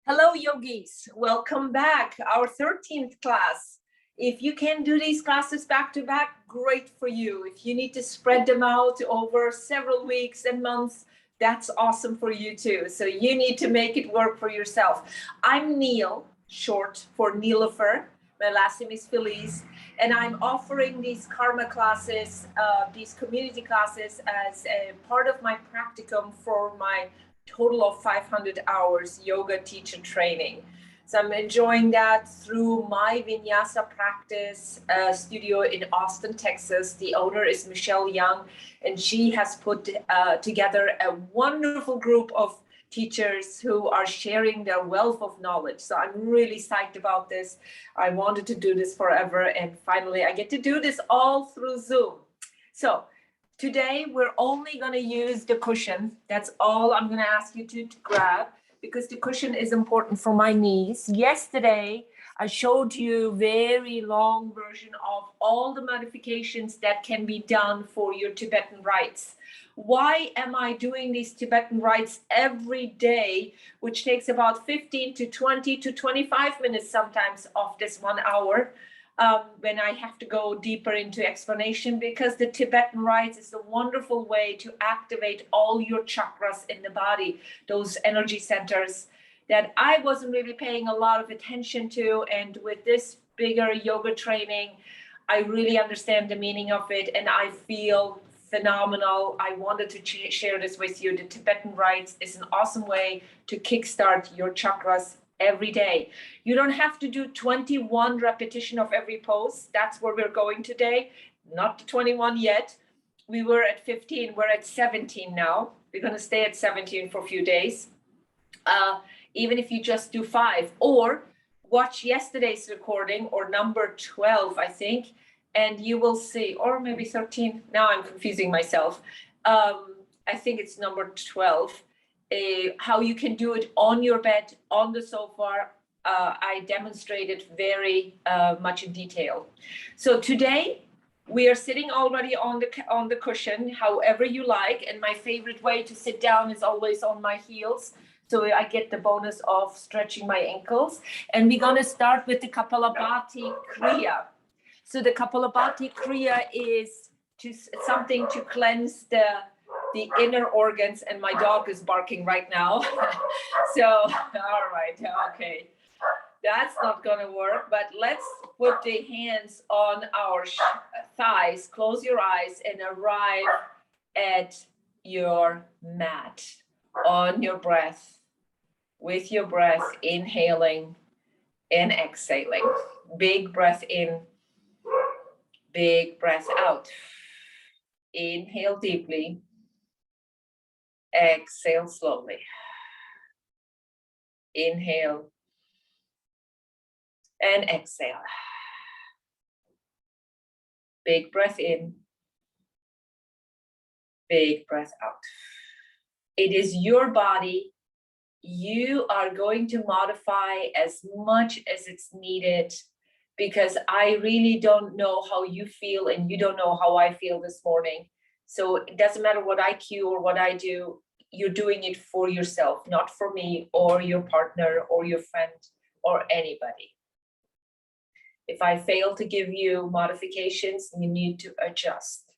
Hello, yogis. Welcome back. Our 13th class. If you can do these classes back to back, great for you. If you need to spread them out over several weeks and months, that's awesome for you too. So you need to make it work for yourself. I'm Nil, short for Nilofer. My last name is Feliz, and I'm offering these karma classes, these community classes as a part of my practicum for my total of 500 hours yoga teacher training. So I'm enjoying that through my vinyasa practice studio in Austin, Texas. The owner is Michelle Young, and she has put together a wonderful group of teachers who are sharing their wealth of knowledge. So I'm really psyched about this. I wanted to do this forever, and finally I get to do this all through Zoom. So today, we're only going to use the cushion. That's all I'm going to ask you to grab, because the cushion is important for my knees. Yesterday, I showed you a very long version of all the modifications that can be done for your Tibetan rites. Why am I doing these Tibetan rites every day, which takes about 15 to 20 to 25 minutes sometimes of this 1 hour? When I have to go deeper into explanation, because the Tibetan rites is a wonderful way to activate all your chakras in the body, those energy centers that I wasn't really paying a lot of attention to. And with this bigger yoga training, I really understand the meaning of it, and I feel phenomenal. I wanted to share this with you. The Tibetan rites is an awesome way to kickstart your chakras every day. You don't have to do 21 repetition of every pose. That's where we're going today. Not to 21 yet. We were at 15. We're at 17 now. We're going to stay at 17 for a few days. Even if you just do 5, or watch yesterday's recording, or number 12, I think, and you will see, or maybe 13. Now I'm confusing myself. I think it's number 12. How you can do it on your bed, on the sofa. I demonstrated very much in detail. So today we are sitting already on the cushion, however you like. And my favorite way to sit down is always on my heels. So I get the bonus of stretching my ankles. And we're going to start with the Kapalabhati Kriya. So the Kapalabhati Kriya is just something to cleanse the inner organs, and my dog is barking right now. So, all right, okay. That's not gonna work, but let's put the hands on our thighs, close your eyes, and arrive at your mat, on your breath, with your breath, inhaling and exhaling. Big breath in, big breath out. Inhale deeply. Exhale slowly. Inhale and exhale. Big breath in. Big breath out. It is your body. You are going to modify as much as it's needed, because I really don't know how you feel, and you don't know how I feel this morning. So it doesn't matter what I cue or what I do. You're doing it for yourself, not for me or your partner or your friend or anybody. If I fail to give you modifications, you need to adjust.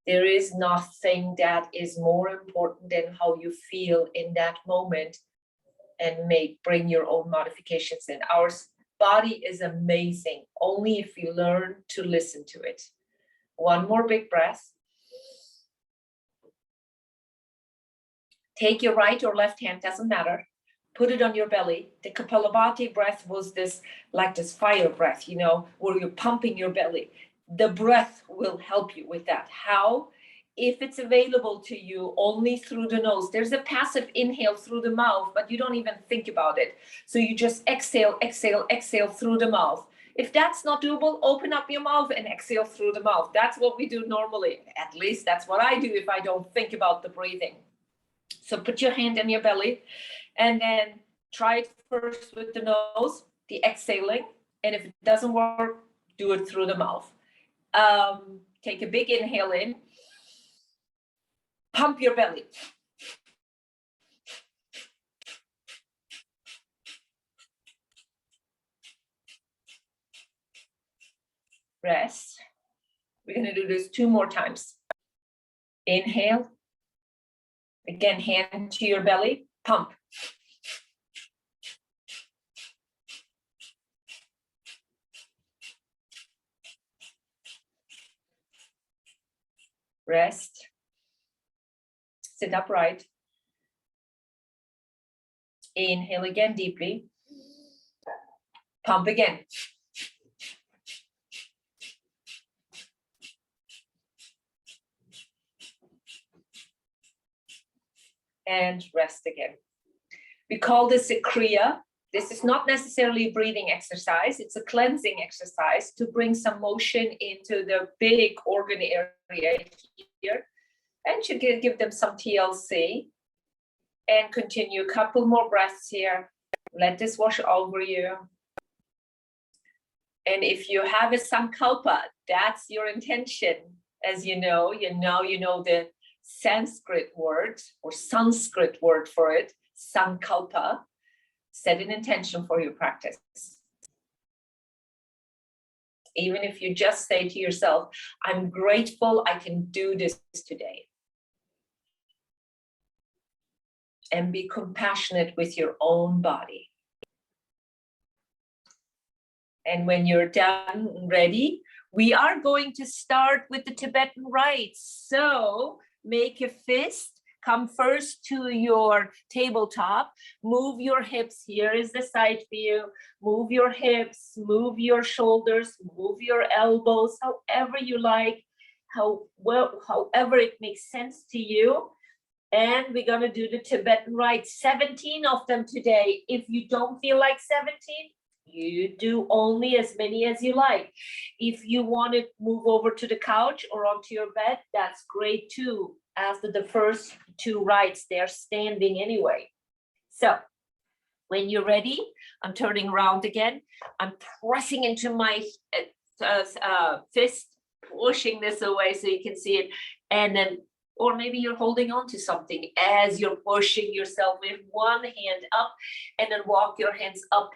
There is nothing that is more important than how you feel in that moment, and bring your own modifications in. Our body is amazing, only if you learn to listen to it. One more big breath. Take your right or left hand, doesn't matter. Put it on your belly. The Kapalabhati breath was this fire breath, where you're pumping your belly. The breath will help you with that. How? If it's available to you only through the nose. There's a passive inhale through the mouth, but you don't even think about it. So you just exhale, exhale, exhale through the mouth. If that's not doable, open up your mouth and exhale through the mouth. That's what we do normally. At least that's what I do if I don't think about the breathing. So put your hand on your belly, and then try it first with the nose, the exhaling. And if it doesn't work, do it through the mouth. Take a big inhale in. Pump your belly. Rest. We're going to do this 2 more times. Inhale. Again, hand to your belly, pump. Rest. Sit upright. Inhale again deeply. Pump again. And rest again. We call this a Kriya. This is not necessarily a breathing exercise. It's a cleansing exercise to bring some motion into the big organ area here and to give them some TLC. And continue a couple more breaths here. Let this wash over you. And if you have a sankalpa, that's your intention. As you know the Sanskrit word or Sanskrit word for it, sankalpa. Set an intention for your practice. Even if you just say to yourself, I'm grateful I can do this today. And be compassionate with your own body. And when you're done, ready, we are going to start with the Tibetan rites. So make a fist, come first to your tabletop, move your hips. Here is the side view. Move your hips, move your shoulders, move your elbows, however you like, however it makes sense to you. And we're going to do the Tibetan rites, 17 of them today. If you don't feel like 17, you do only as many as you like. If you want to move over to the couch or onto your bed, that's great too. After the first 2 rites, they're standing anyway. So when you're ready, I'm turning around again. I'm pressing into my fist, pushing this away so you can see it. And then, or maybe you're holding on to something as you're pushing yourself with one hand up, and then walk your hands up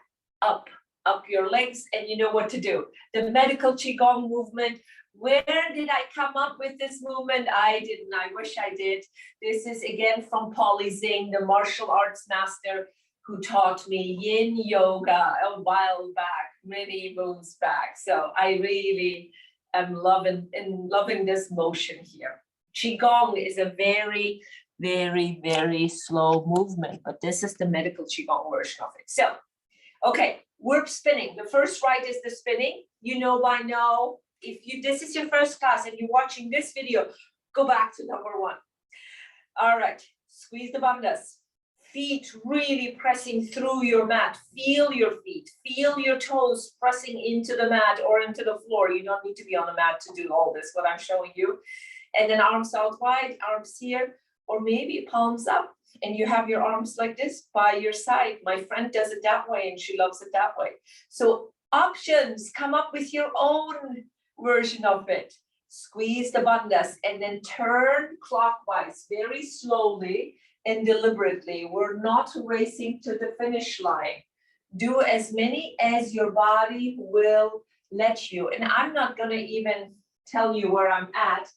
your legs, and you know what to do. The medical Qigong movement. Where did I come up with this movement? I didn't. I wish I did. This is again from Polly Zing, the martial arts master who taught me yin yoga a while back, many moons back. So I really am loving this motion here. Qigong is a very, very, very slow movement, but this is the medical Qigong version of it. So, okay, we're spinning. The first rite is the spinning. You know by now, if this is your first class and you're watching this video, go back to number 1. All right, squeeze the bandhas. Feet really pressing through your mat. Feel your feet, feel your toes pressing into the mat or into the floor. You don't need to be on the mat to do all this, what I'm showing you. And then arms out wide, arms here, or maybe palms up. And you have your arms like this by your side. My friend does it that way and she loves it that way. So options, come up with your own version of it. Squeeze the bandhas and then turn clockwise very slowly and deliberately. We're not racing to the finish line. Do as many as your body will let you. And I'm not going to even tell you where I'm at.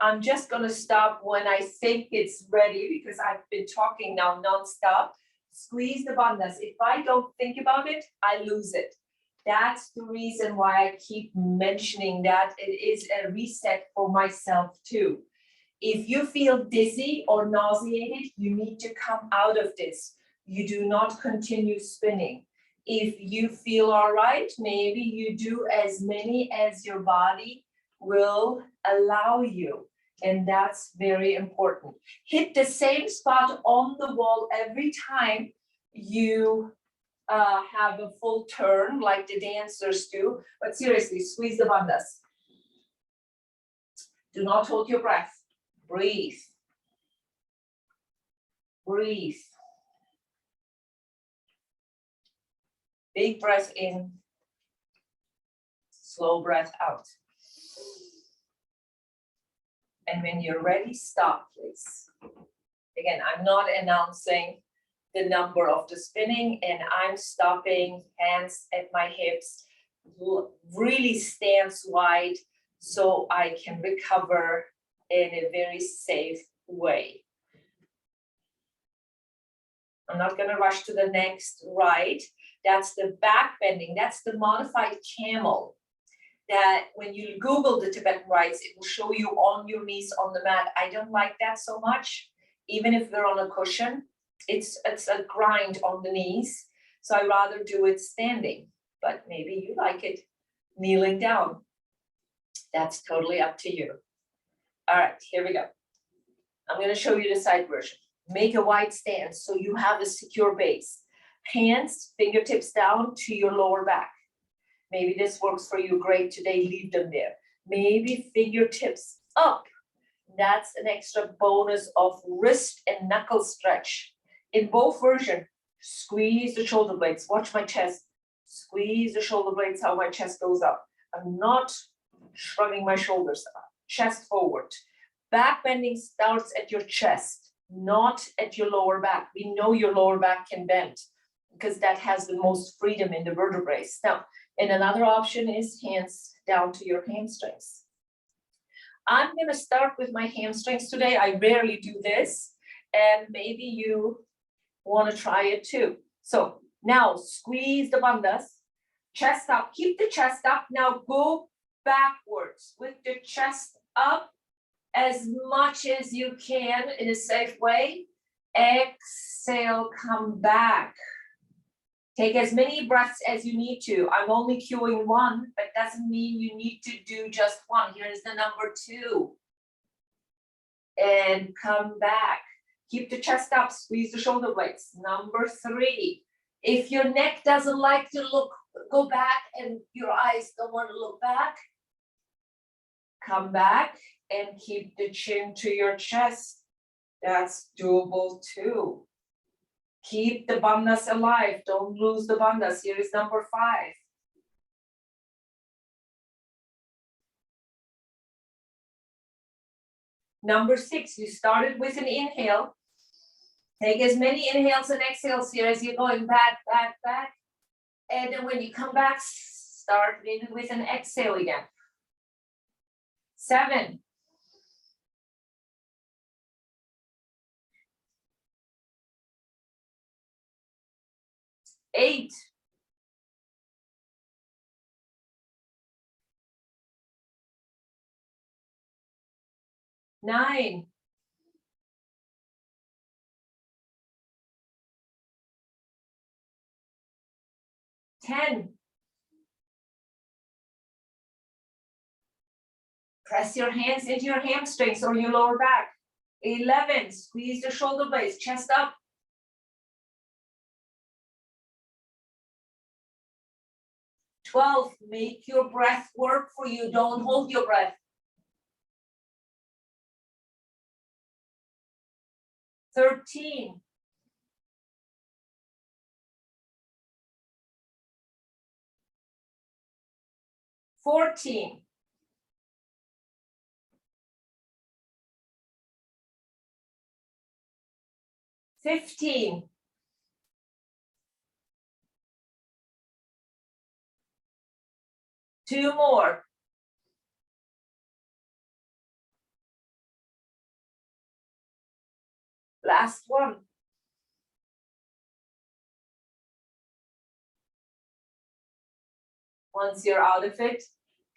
I'm just going to stop when I think it's ready because I've been talking now nonstop. Squeeze the bandhas. If I don't think about it, I lose it. That's the reason why I keep mentioning that it is a reset for myself too. If you feel dizzy or nauseated, you need to come out of this. You do not continue spinning. If you feel all right, maybe you do as many as your body will allow you. And that's very important. Hit the same spot on the wall every time you have a full turn like the dancers do. But seriously, squeeze the bandhas. Do not hold your breath. Breathe. Breathe. Big breath in. Slow breath out. And when you're ready, stop, please. Again, I'm not announcing the number of the spinning, and I'm stopping, hands at my hips, really stance wide so I can recover in a very safe way. I'm not going to rush to the next right. That's the back bending. That's the modified camel. That when you Google the Tibetan rites, it will show you on your knees on the mat. I don't like that so much. Even if we're on a cushion, it's a grind on the knees. So I rather do it standing, but maybe you like it kneeling down. That's totally up to you. All right, here we go. I'm going to show you the side version. Make a wide stance so you have a secure base. Hands, fingertips down to your lower back. Maybe this works for you great today, leave them there. Maybe fingertips up. That's an extra bonus of wrist and knuckle stretch. In both versions, squeeze the shoulder blades. Watch my chest. Squeeze the shoulder blades, how my chest goes up. I'm not shrugging my shoulders up. Chest forward. Back bending starts at your chest, not at your lower back. We know your lower back can bend because that has the most freedom in the vertebrae. Now, and another option is hands down to your hamstrings. I'm going to start with my hamstrings today. I rarely do this, and maybe you want to try it too. So now squeeze the bandhas, chest up, keep the chest up. Now go backwards with the chest up as much as you can in a safe way. Exhale, come back. Take as many breaths as you need to. I'm only cueing one, but doesn't mean you need to do just one. Here's the number 2. And come back. Keep the chest up, squeeze the shoulder blades. Number 3. If your neck doesn't like to go back and your eyes don't want to look back, come back and keep the chin to your chest. That's doable too. Keep the bandhas alive. Don't lose the bandhas. Here is number 5. Number 6, you started with an inhale. Take as many inhales and exhales here as you're going back, back, back. And then when you come back, start maybe with an exhale again. 7. 8. 9. 10. Press your hands into your hamstrings or your lower back. 11. Squeeze the shoulder blades, chest up. 12. Make your breath work for you. Don't hold your breath. 13. 14. 15. 2 more. Last one. Once you're out of it,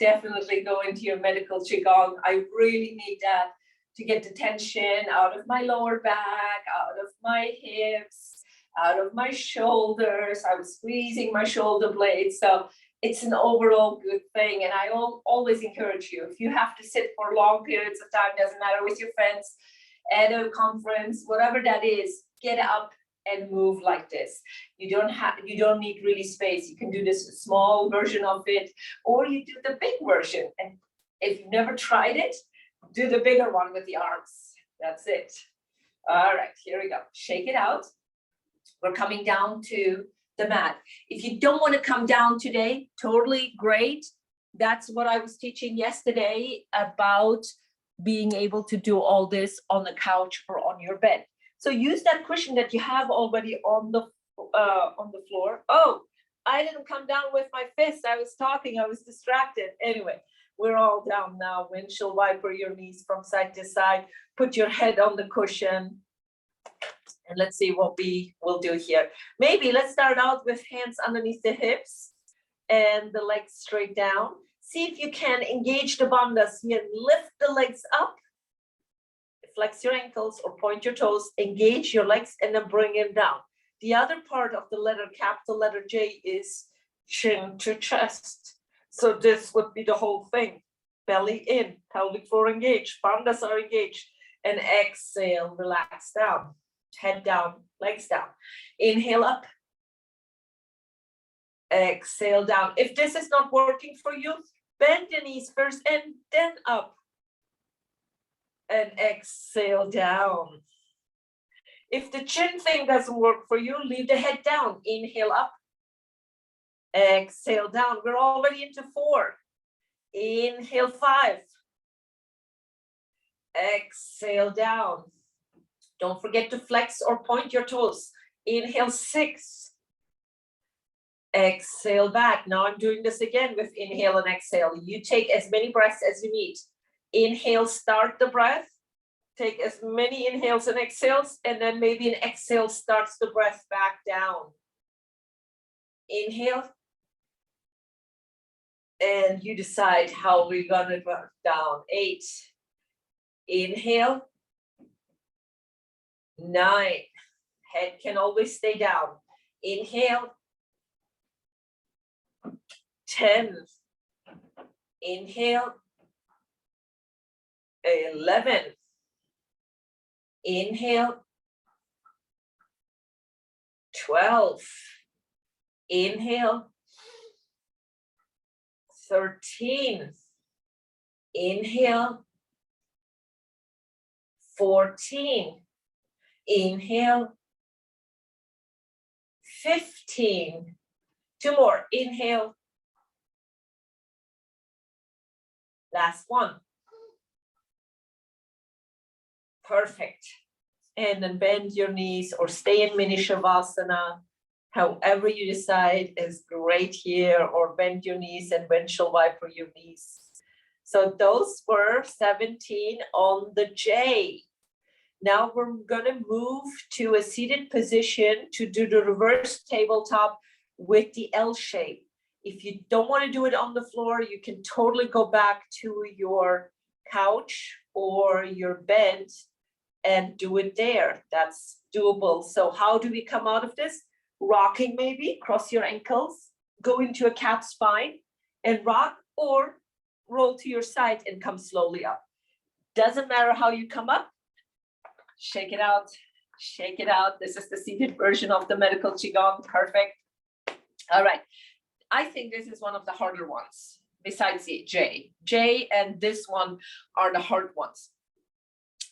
definitely go into your medical qigong. I really need that to get the tension out of my lower back, out of my hips, out of my shoulders. I was squeezing my shoulder blades. So it's an overall good thing. And I always encourage you, if you have to sit for long periods of time, doesn't matter, with your friends at a conference, whatever that is, get up and move like this. You don't need really space. You can do this small version of it, or you do the big version. And if you've never tried it, do the bigger one with the arms. That's it. All right, here we go. Shake it out. We're coming down to the mat. If you don't want to come down today, totally great. That's what I was teaching yesterday about being able to do all this on the couch or on your bed. So use that cushion that you have already on the floor. Oh, I didn't come down with my fist. I was talking, I was distracted. Anyway, we're all down now. Windshield wiper your knees from side to side. Put your head on the cushion. And let's see what we will do here. Maybe let's start out with hands underneath the hips and the legs straight down. See if you can engage the bandhas here. Lift the legs up. Flex your ankles or point your toes. Engage your legs and then bring them down. The other part of the letter, capital letter J, is chin to chest. So this would be the whole thing. Belly in, pelvic floor engaged, bandhas are engaged. And exhale, relax down. Head down, legs down. Inhale up. Exhale down. If this is not working for you, bend the knees first and then up. And exhale down. If the chin thing doesn't work for you, leave the head down. Inhale up. Exhale down. We're already into 4. Inhale 5. Exhale down. Don't forget to flex or point your toes. Inhale 6. Exhale back. Now I'm doing this again with inhale and exhale. You take as many breaths as you need. Inhale, start the breath. Take as many inhales and exhales, and then maybe an exhale starts the breath back down. Inhale. And you decide how we're gonna go down. 8. Inhale. 9. Head can always stay down. Inhale. 10. Inhale. 11. Inhale. 12. Inhale. 13. Inhale. 14. Inhale. 15. 2 more. Inhale. Last one. Perfect. And then bend your knees or stay in mini Savasana. However you decide is great here, or bend your knees and windshield wiper your knees. So those were 17 on the J. Now we're gonna move to a seated position to do the reverse tabletop with the L shape. If you don't want to do it on the floor, you can totally go back to your couch or your bed and do it there. That's doable. So how do we come out of this? Rocking maybe, cross your ankles, go into a cat spine and rock, or roll to your side and come slowly up. Doesn't matter how you come up. Shake it out, shake it out. This is the seated version of the medical Qigong. Perfect. All right. I think this is one of the harder ones besides the J. J and this one are the hard ones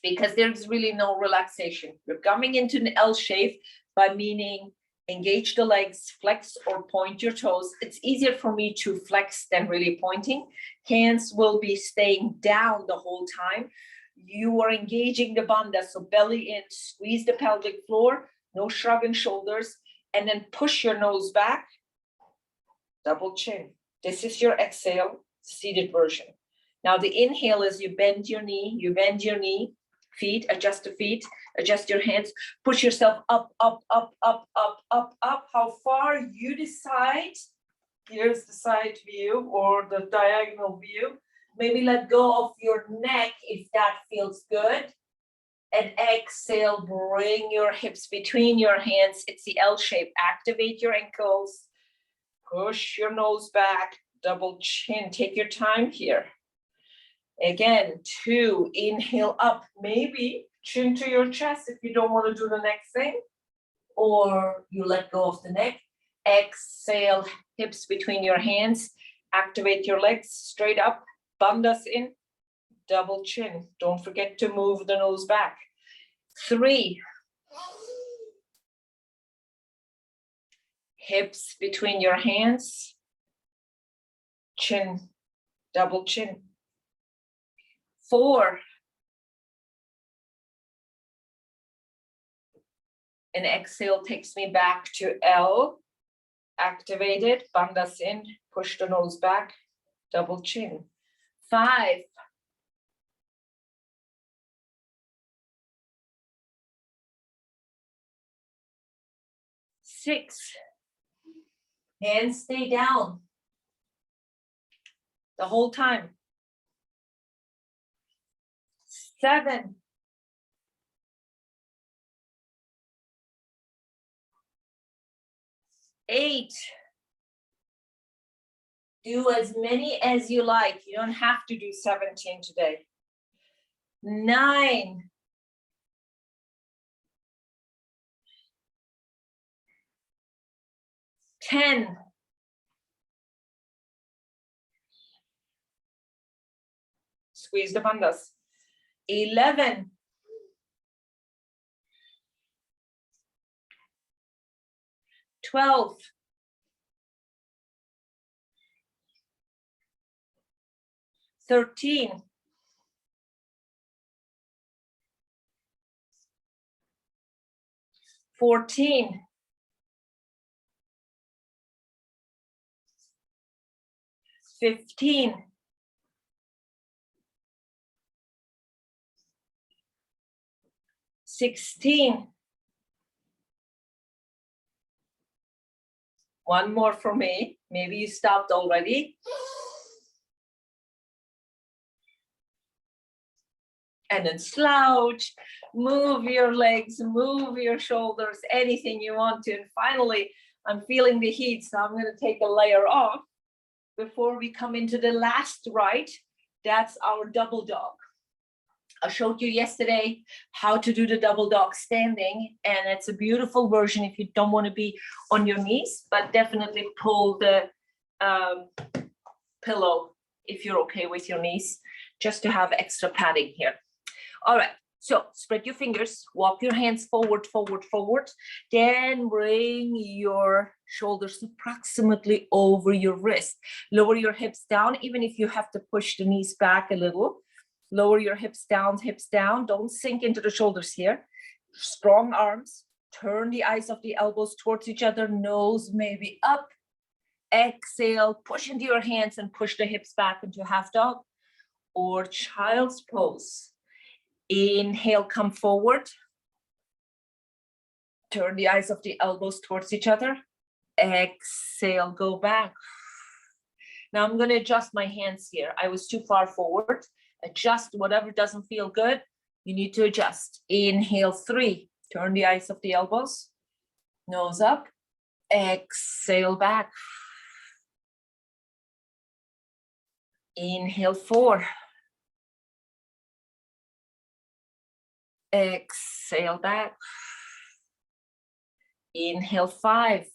because there's really no relaxation. You're coming into an L shape by meaning engage the legs, flex or point your toes. It's easier for me to flex than really pointing. Hands will be staying down the whole time. You are engaging the bandha, so belly in, squeeze the pelvic floor, no shrugging shoulders, and then push your nose back. Double chin. This is your exhale, seated version. Now the inhale is you bend your knee, feet, adjust the feet, adjust your hands, push yourself up, up, up, up, up, up, up. How far you decide. Here's the side view or the diagonal view. Maybe let go of your neck if that feels good. And exhale, bring your hips between your hands. It's the L shape. Activate your ankles. Push your nose back, double chin. Take your time here. Again, 2, inhale up. Maybe chin to your chest if you don't want to do the next thing. Or you let go of the neck. Exhale, hips between your hands. Activate your legs straight up. Bandhas in, double chin. Don't forget to move the nose back. 3. Hips between your hands, chin, double chin. 4. And exhale takes me back to L. Activate it, bandhas in, push the nose back, double chin. 5, 6, hands stay down the whole time. 7, 8. Do as many as you like. You don't have to do 17 today. 9, 10, 'Squeeze the bandhas. 11, 12, 13, 14, 15, 16. One more for me. Maybe you stopped already. And then slouch, move your legs, move your shoulders, anything you want to. And finally, I'm feeling the heat, so I'm going to take a layer off before we come into the last right. That's our double dog. I showed you yesterday how to do the double dog standing, and it's a beautiful version if you don't want to be on your knees, but definitely pull the pillow if you're okay with your knees, just to have extra padding here. All right, so spread your fingers, walk your hands forward, forward, forward, then bring your shoulders approximately over your wrist. Lower your hips down, even if you have to push the knees back a little. Lower your hips down, don't sink into the shoulders here. Strong arms, turn the eyes of the elbows towards each other, nose maybe up. Exhale, push into your hands and push the hips back into half dog or child's pose. Inhale, come forward. Turn the eyes of the elbows towards each other. Exhale, go back. Now I'm going to adjust my hands here. I was too far forward. Adjust whatever doesn't feel good. You need to adjust. Inhale, 3. Turn the eyes of the elbows. Nose up. Exhale, back. Inhale, 4. Exhale, back. Inhale, 5.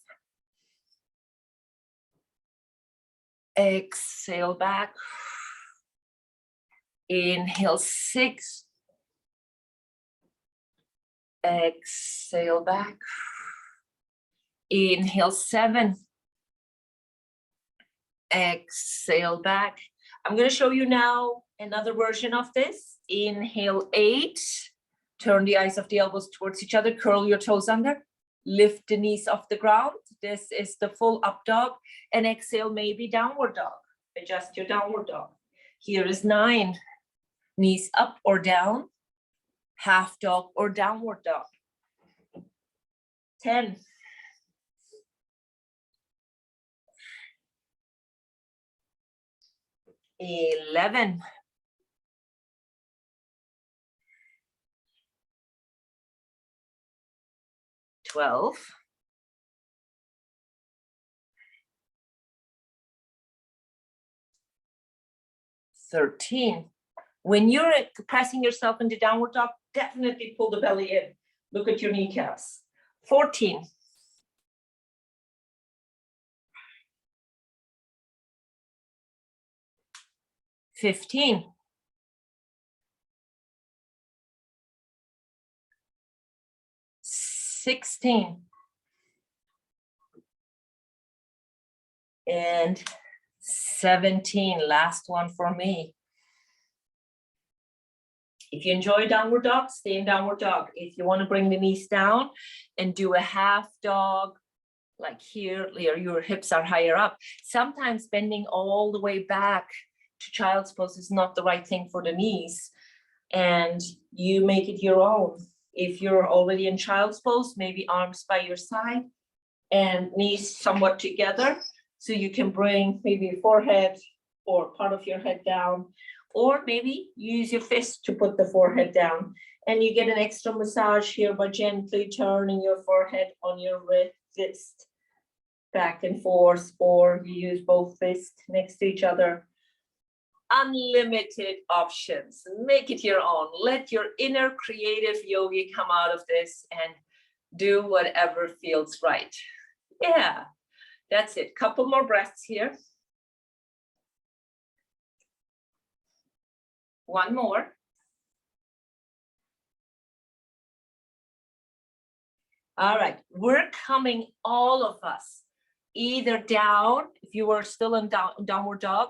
Exhale, back. Inhale, 6. Exhale, back. Inhale, 7. Exhale, back. I'm going to show you now another version of this. Inhale, 8. Turn the eyes of the elbows towards each other. Curl your toes under. Lift the knees off the ground. This is the full up dog. And exhale, maybe downward dog. Adjust your downward dog. Here is 9. Knees up or down. Half dog or downward dog. 10. 11. 12. 13. When you're pressing yourself into downward dog, definitely pull the belly in. Look at your kneecaps. 14. 15. 16. And 17. Last one for me. If you enjoy downward dog, stay in downward dog. If you want to bring the knees down and do a half dog like here, your hips are higher up. Sometimes bending all the way back to child's pose is not the right thing for the knees, and you make it your own. If you're already in child's pose, maybe arms by your side and knees somewhat together, so you can bring maybe forehead or part of your head down, or maybe use your fist to put the forehead down, and you get an extra massage here by gently turning your forehead on your fist back and forth, or you use both fists next to each other. Unlimited options. Make it your own. Let your inner creative yogi come out of this and do whatever feels right. Yeah, that's it. Couple more breaths here. One more. All right, we're coming, all of us, either down, if you were still in downward dog,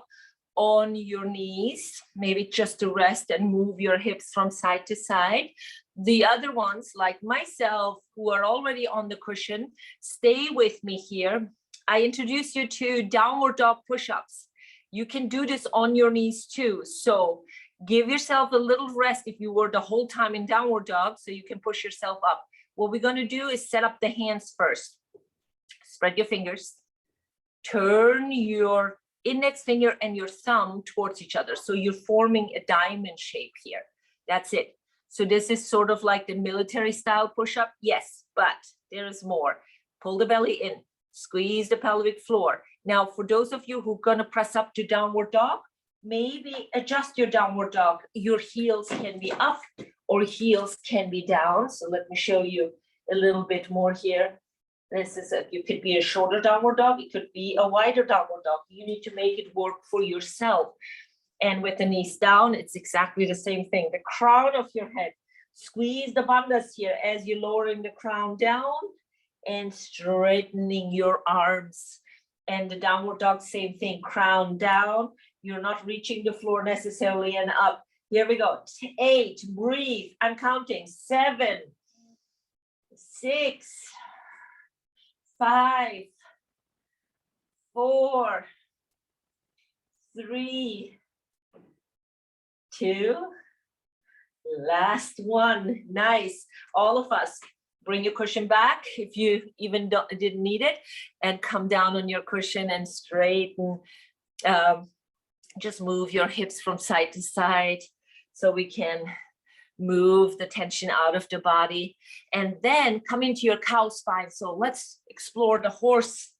on your knees, maybe just to rest and move your hips from side to side. The other ones, like myself, who are already on the cushion, stay with me here. I introduce you to downward dog push-ups. You can do this on your knees too. So give yourself a little rest if you were the whole time in downward dog, so you can push yourself up. What we're going to do is set up the hands first. Spread your fingers. Turn your index finger and your thumb towards each other. So you're forming a diamond shape here. That's it. So this is sort of like the military style push-up. Yes, but there is more. Pull the belly in. Squeeze the pelvic floor. Now, for those of you who are going to press up to downward dog, maybe adjust your downward dog. Your heels can be up or heels can be down. So let me show you a little bit more here. This is you could be a shorter downward dog. It could be a wider downward dog. You need to make it work for yourself. And with the knees down, it's exactly the same thing. The crown of your head. Squeeze the bandhas here as you're lowering the crown down and straightening your arms. And the downward dog, same thing. Crown down. You're not reaching the floor necessarily and up. Here we go. 8, breathe. I'm counting. 7, 6, 5, 4, 3, 2, last one. Nice. All of us, bring your cushion back if you even didn't need it, and come down on your cushion and straighten. Just move your hips from side to side so we can move the tension out of the body, and then come into your cow spine. So let's explore the horse.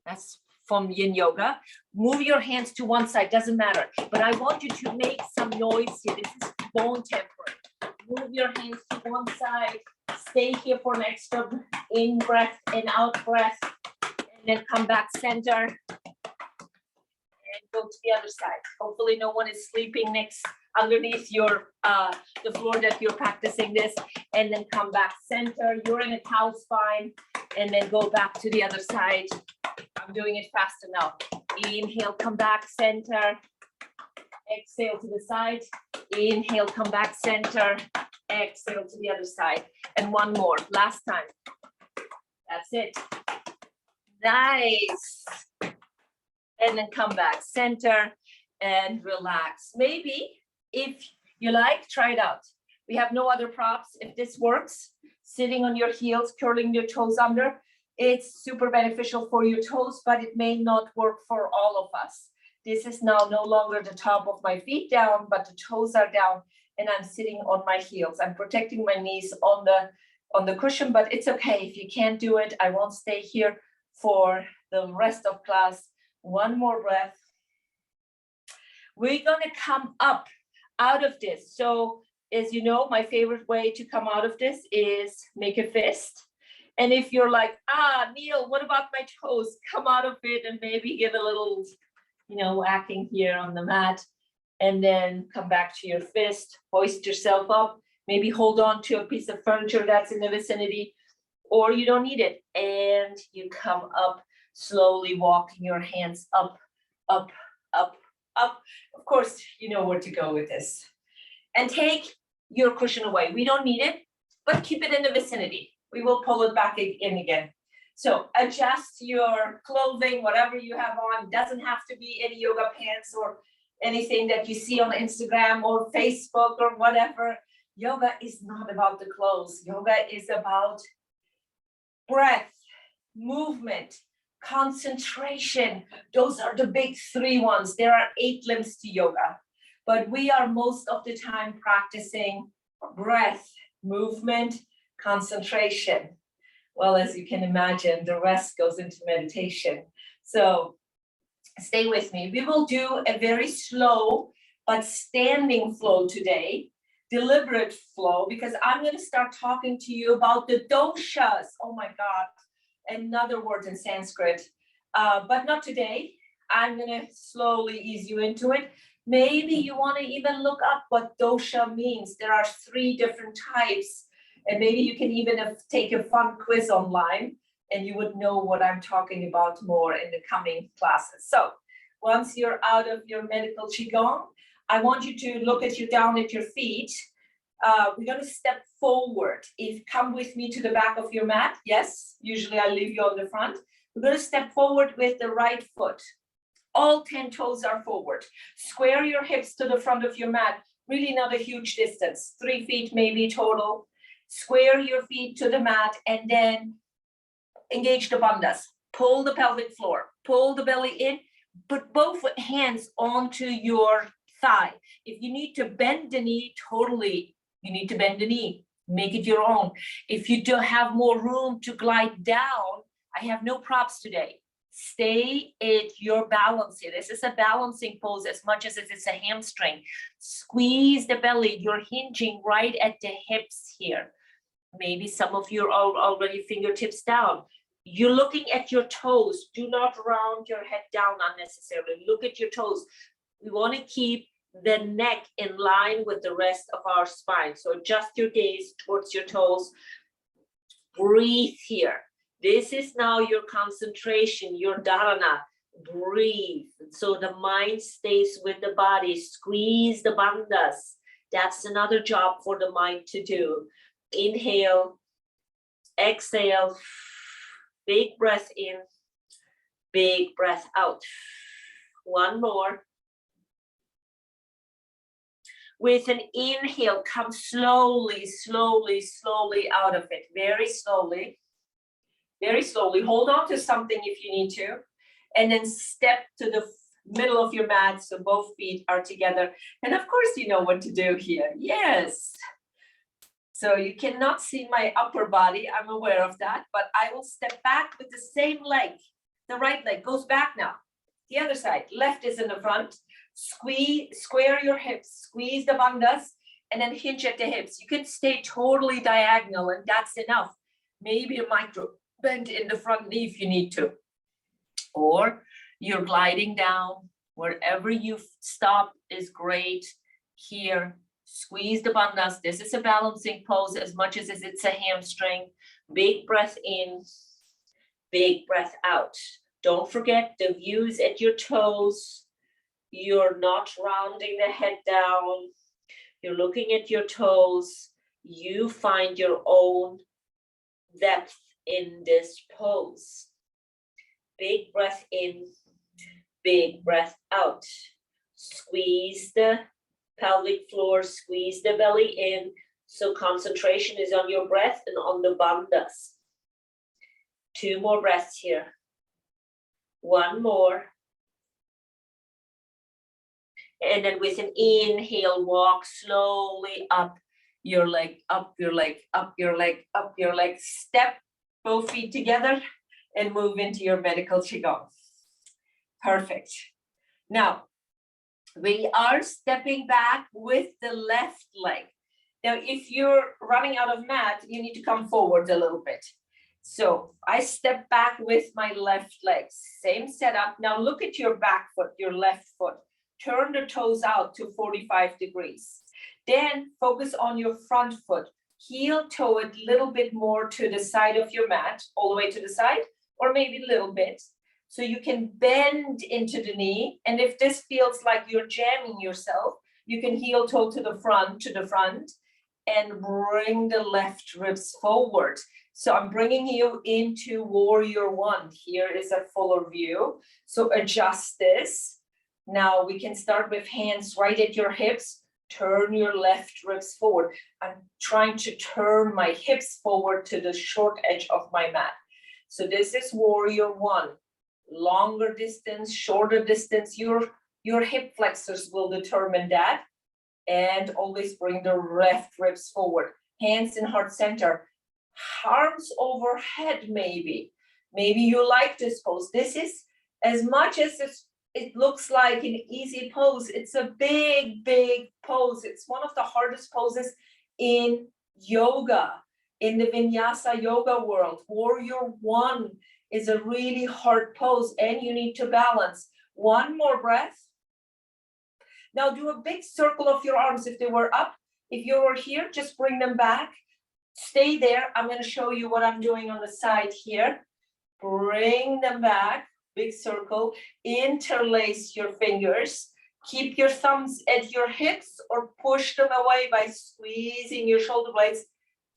That's from yin yoga. Move your hands to one side, doesn't matter, but I want you to make some noise here. This is bone temper. Move your hands to one side, stay here for an extra in breath and out breath, and then come back center and go to the other side. Hopefully no one is sleeping underneath your the floor that you're practicing this, and then come back center. You're in a cow spine, and then go back to the other side. I'm doing it faster now. Inhale, come back center. Exhale to the side. Inhale, come back center. Exhale to the other side. And one more, last time. That's it. Nice. And then come back center and relax. Maybe if you like, try it out. We have no other props. If this works, sitting on your heels, curling your toes under, it's super beneficial for your toes, but it may not work for all of us. This is now no longer the top of my feet down, but the toes are down, and I'm sitting on my heels. I'm protecting my knees on the cushion, but it's okay. If you can't do it, I won't stay here for the rest of class. One more breath. We're gonna come up out of this. So as you know, my favorite way to come out of this is make a fist. And if you're like, Neil, what about my toes? Come out of it and maybe give a little, whacking here on the mat, and then come back to your fist, hoist yourself up, maybe hold on to a piece of furniture that's in the vicinity, or you don't need it. And you come up, slowly walking your hands up, up, up, up. Of course, you know where to go with this. And take your cushion away. We don't need it, but keep it in the vicinity. We will pull it back in again. So adjust your clothing, whatever you have on. Doesn't have to be any yoga pants or anything that you see on Instagram or Facebook or whatever. Yoga is not about the clothes. Yoga is about breath, movement, concentration. Those are the big three ones. There are 8 limbs to yoga, but we are most of the time practicing breath, movement, concentration. Well, as you can imagine, the rest goes into meditation. So stay with me. We will do a very slow but standing flow today, deliberate flow, because I'm going to start talking to you about the doshas. Oh my God, another word in Sanskrit, but not today. I'm going to slowly ease you into it. Maybe you want to even look up what dosha means. There are 3 different types. And maybe you can even take a fun quiz online and you would know what I'm talking about more in the coming classes. So once you're out of your medical Qigong, I want you to look down at your feet. We're going to step forward. Come with me to the back of your mat. Yes, usually I leave you on the front. We're going to step forward with the right foot. All 10 toes are forward. Square your hips to the front of your mat. Really not a huge distance, 3 feet maybe total. Square your feet to the mat and then engage the bandhas. Pull the pelvic floor, pull the belly in, put both hands onto your thigh. If you need to bend the knee, totally, you need to bend the knee. Make it your own. If you don't have more room to glide down, I have no props today. Stay at your balance here. This is a balancing pose as much as it's a hamstring. Squeeze the belly. You're hinging right at the hips here. Maybe some of you are already fingertips down. You're looking at your toes. Do not round your head down unnecessarily. Look at your toes. We want to keep the neck in line with the rest of our spine. So adjust your gaze towards your toes. Breathe here. This is now your concentration, your dharana. Breathe. So the mind stays with the body. Squeeze the bandhas. That's another job for the mind to do. Inhale, exhale, big breath in, big breath out. One more. With an inhale, come slowly, slowly, slowly out of it. Very slowly. Very slowly. Hold on to something if you need to. And then step to the middle of your mat so both feet are together. And of course, you know what to do here. Yes. So you cannot see my upper body. I'm aware of that. But I will step back with the same leg. The right leg goes back now. The other side. Left is in the front. Square your hips. Squeeze the bandhas. And then hinge at the hips. You can stay totally diagonal. And that's enough. Maybe a micro bend in the front knee if you need to. Or you're gliding down. Wherever you stop is great. Here. Squeeze the bandhas. This is a balancing pose as much as it's a hamstring. Big breath in, big breath out. Don't forget the views at your toes. You're not rounding the head down. You're looking at your toes. You find your own depth in this pose. Big breath in, big breath out. Squeeze the pelvic floor, squeeze the belly in. So concentration is on your breath and on the bandhas. 2 more breaths here. 1 more. And then with an inhale, walk slowly up your leg, up your leg, up your leg, up your leg. Step both feet together and move into your medical Qigong. Perfect. Now, we are stepping back with the left leg. Now, if you're running out of mat, you need to come forward a little bit. So I step back with my left leg. Same setup. Now look at your back foot, your left foot. Turn the toes out to 45 degrees. Then focus on your front foot. Heel toe it a little bit more to the side of your mat, all the way to the side, or maybe a little bit. So you can bend into the knee. And if this feels like you're jamming yourself, you can heel toe to the front, and bring the left ribs forward. So I'm bringing you into warrior one. Here is a fuller view. So adjust this. Now we can start with hands right at your hips. Turn your left ribs forward. I'm trying to turn my hips forward to the short edge of my mat. So this is warrior one. Longer distance, shorter distance, your hip flexors will determine that. And always bring the left ribs forward. Hands in heart center. Arms overhead, maybe. Maybe you like this pose. This is, as much as it looks like an easy pose, it's a big, big pose. It's one of the hardest poses in yoga, in the vinyasa yoga world. Warrior one is a really hard pose, and you need to balance. One more breath. Now do a big circle of your arms if they were up. If you were here, just bring them back. Stay there. I'm going to show you what I'm doing on the side here. Bring them back. Big circle. Interlace your fingers. Keep your thumbs at your hips or push them away by squeezing your shoulder blades.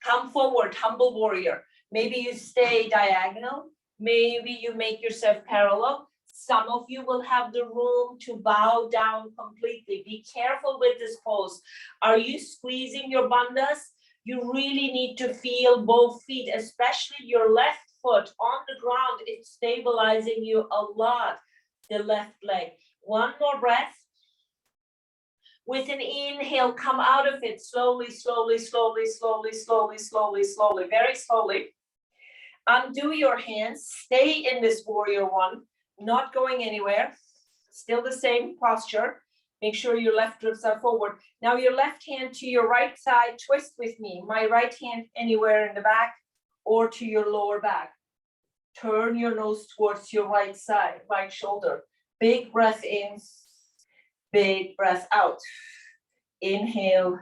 Come forward, humble warrior. Maybe you stay diagonal. Maybe you make yourself parallel. Some of you will have the room to bow down completely. Be careful with this pose. Are you squeezing your bandhas? You really need to feel both feet, especially your left foot on the ground. It's stabilizing you a lot, the left leg. One more breath. With an inhale, come out of it slowly, slowly, slowly, slowly, slowly, slowly, slowly, very slowly. Undo your hands. Stay in this warrior one, not going anywhere. Still the same posture. Make sure your left ribs are forward. Now your left hand to your right side, twist with me. My right hand anywhere in the back or to your lower back. Turn your nose towards your right side, right shoulder. Big breath in, big breath out. Inhale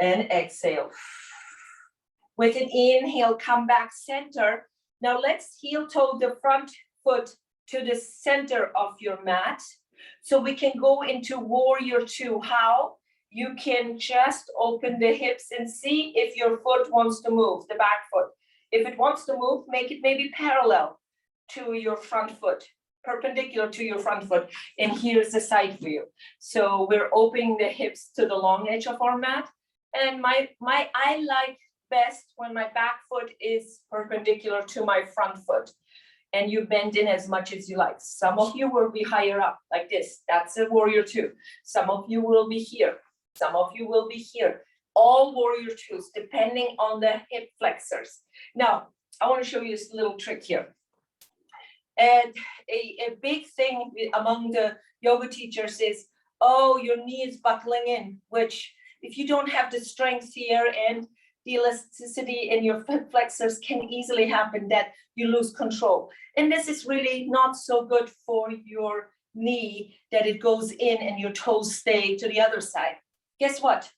and exhale. With an inhale, come back center. Now let's heel toe the front foot to the center of your mat. So we can go into warrior two. How? You can just open the hips and see if your foot wants to move, the back foot. If it wants to move, make it maybe parallel to your front foot, perpendicular to your front foot. And here's the side view. So we're opening the hips to the long edge of our mat. And I like best when my back foot is perpendicular to my front foot. And you bend in as much as you like. Some of you will be higher up like this. That's a warrior two. Some of you will be here. Some of you will be here. All warrior twos, depending on the hip flexors. Now, I want to show you this little trick here. And a big thing among the yoga teachers is, oh, your knee is buckling in, which if you don't have the strength here and the elasticity in your hip flexors can easily happen that you lose control. And this is really not so good for your knee that it goes in and your toes stay to the other side. Guess what?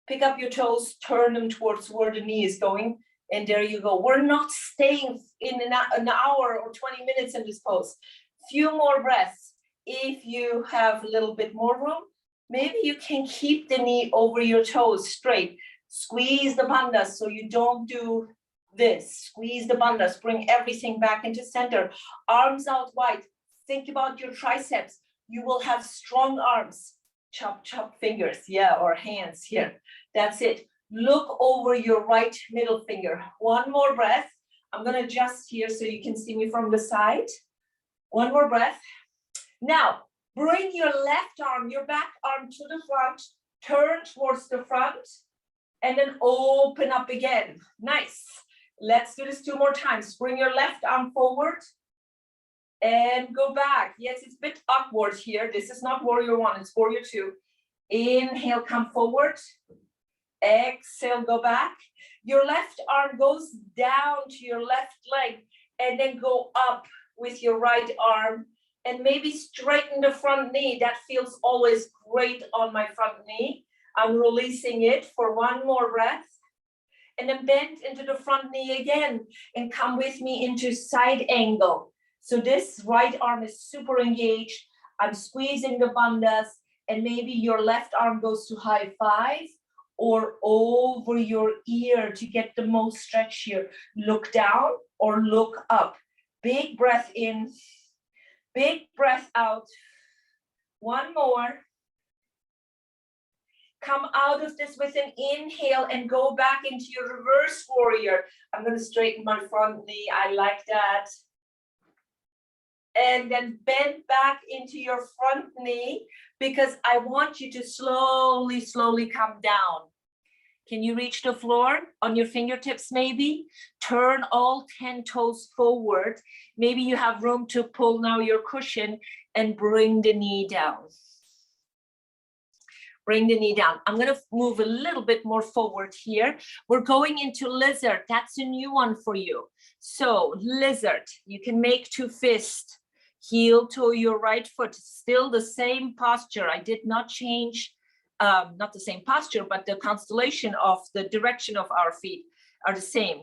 Pick up your toes, turn them towards where the knee is going, and there you go. We're not staying in an hour or 20 minutes in this pose. Few more breaths. If you have a little bit more room, maybe you can keep the knee over your toes straight. Squeeze the bandhas so you don't do this. Squeeze the bandhas, bring everything back into center. Arms out wide. Think about your triceps. You will have strong arms. Chop, chop fingers, yeah, or hands here. That's it. Look over your right middle finger. One more breath. I'm going to adjust here so you can see me from the side. One more breath. Now, bring your left arm, your back arm to the front. Turn towards the front. And then open up again. Nice. Let's do this two more times. Bring your left arm forward and go back. Yes, it's a bit awkward here. This is not warrior one, it's warrior two. Inhale, come forward. Exhale, go back. Your left arm goes down to your left leg and then go up with your right arm and maybe straighten the front knee. That feels always great on my front knee. I'm releasing it for one more breath. And then bend into the front knee again and come with me into side angle. So this right arm is super engaged. I'm squeezing the bandhas and maybe your left arm goes to high five or over your ear to get the most stretch here. Look down or look up. Big breath in, big breath out. One more. Come out of this with an inhale and go back into your reverse warrior. I'm going to straighten my front knee. I like that. And then bend back into your front knee because I want you to slowly, slowly come down. Can you reach the floor on your fingertips maybe? Turn all 10 toes forward. Maybe you have room to pull now your cushion and bring the knee down. Bring the knee down. I'm going to move a little bit more forward here. We're going into lizard. That's a new one for you. So lizard, you can make two fists. Heel to your right foot. Still the same posture. I did not change, not the same posture, but the constellation of the direction of our feet are the same.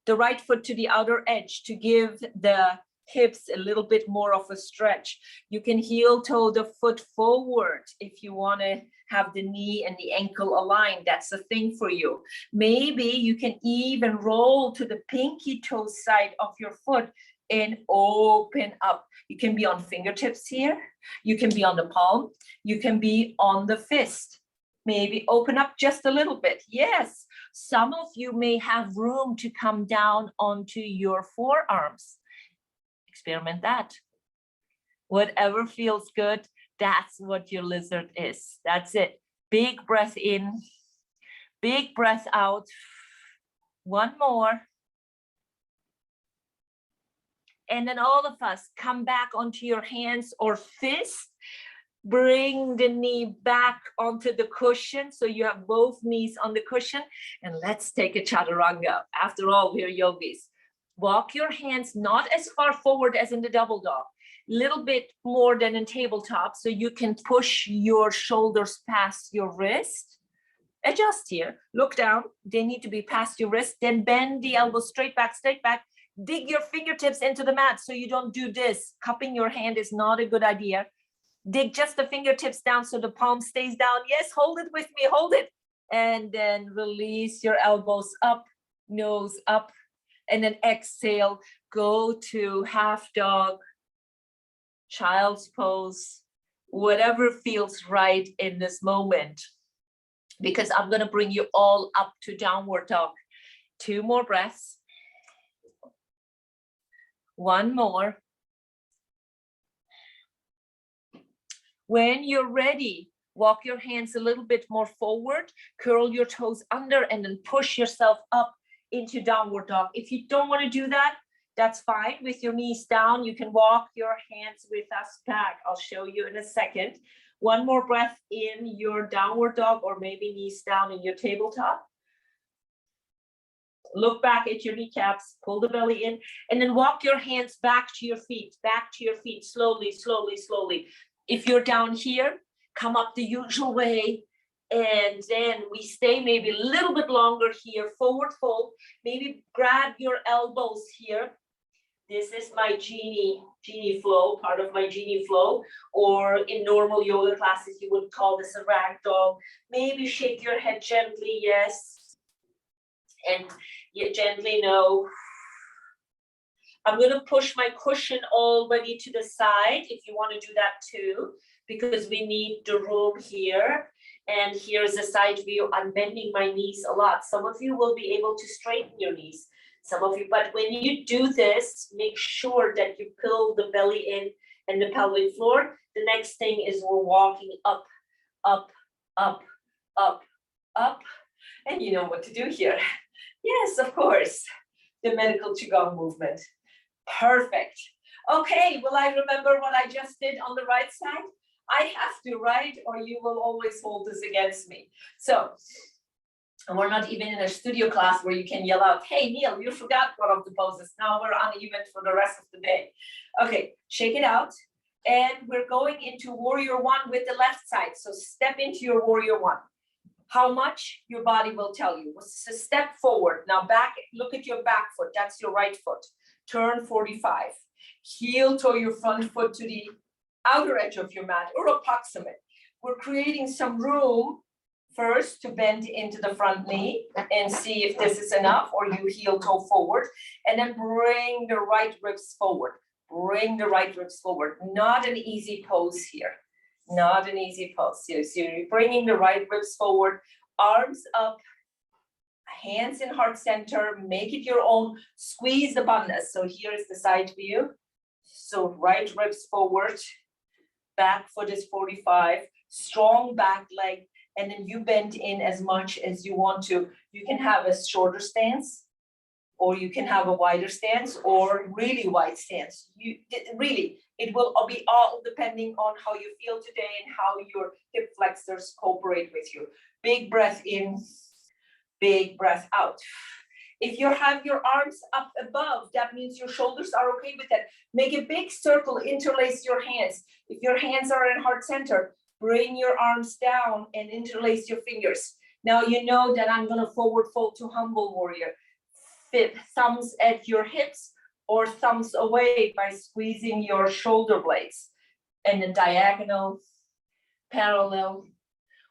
The right foot to the outer edge to give the hips a little bit more of a stretch. You can heel toe the foot forward if you want to have the knee and the ankle aligned. That's a thing for you. Maybe you can even roll to the pinky toe side of your foot and open up. You can be on fingertips here. You can be on the palm. You can be on the fist. Maybe open up just a little bit. Yes, some of you may have room to come down onto your forearms. Experiment that. Whatever feels good, that's what your lizard is. That's it. Big breath in, big breath out. One more. And then all of us come back onto your hands or fist. Bring the knee back onto the cushion. So you have both knees on the cushion. And let's take a chaturanga. After all, we're yogis. Walk your hands not as far forward as in the double dog. Little bit more than in tabletop. So you can push your shoulders past your wrist. Adjust here. Look down. They need to be past your wrist. Then bend the elbows straight back, straight back. Dig your fingertips into the mat so you don't do this. Cupping your hand is not a good idea. Dig just the fingertips down so the palm stays down. Yes, hold it with me, hold it. And then release your elbows up, nose up, and then exhale. Go to half dog, child's pose, whatever feels right in this moment. Because I'm going to bring you all up to downward dog. 2 more breaths. 1 more. When you're ready, walk your hands a little bit more forward, curl your toes under, and then push yourself up into downward dog. If you don't want to do that, that's fine. With your knees down, you can walk your hands with us back. I'll show you in a second. 1 more breath in your downward dog, or maybe knees down in your tabletop. Look back at your kneecaps, pull the belly in, and then walk your hands back to your feet, slowly, slowly, slowly. If you're down here, come up the usual way, and then we stay maybe a little bit longer here, forward fold. Maybe grab your elbows here. This is my genie flow, part of my genie flow, or in normal yoga classes, you would call this a rag doll. Maybe shake your head gently, yes, and you gently no. I'm going to push my cushion already to the side if you want to do that too, because we need the room here. And here's a side view. I'm bending my knees a lot. Some of you will be able to straighten your knees. Some of you, but when you do this, make sure that you pull the belly in and the pelvic floor. The next thing is we're walking up, up, up, up, up. And you know what to do here. Yes, of course. The medical Qigong movement. Perfect. Okay, will I remember what I just did on the right side? I have to, right? Or you will always hold this against me. So, and we're not even in a studio class where you can yell out, hey, Neil, you forgot one of the poses. Now we're uneven for the rest of the day. Okay, shake it out. And we're going into warrior 1 with the left side. So step into your warrior 1. How much? Your body will tell you. So step forward. Now back, look at your back foot. That's your right foot. Turn 45. Heel toe your front foot to the outer edge of your mat or approximate. We're creating some room First, to bend into the front knee and see if this is enough, or you heel toe forward, and then bring the right ribs forward. Bring the right ribs forward. Not an easy pose here. Not an easy pose here. So you're bringing the right ribs forward, arms up, hands in heart center, make it your own, squeeze the bandhas. So here is the side view. So right ribs forward, back foot is 45, strong back leg, and then you bend in as much as you want to. You can have a shorter stance, or you can have a wider stance, or really wide stance. It will be all depending on how you feel today and how your hip flexors cooperate with you. Big breath in, big breath out. If you have your arms up above, that means your shoulders are okay with that. Make a big circle, interlace your hands. If your hands are in heart center, bring your arms down and interlace your fingers. Now you know that I'm gonna forward fold to humble warrior. Thumbs at your hips or thumbs away by squeezing your shoulder blades. And then diagonal, parallel,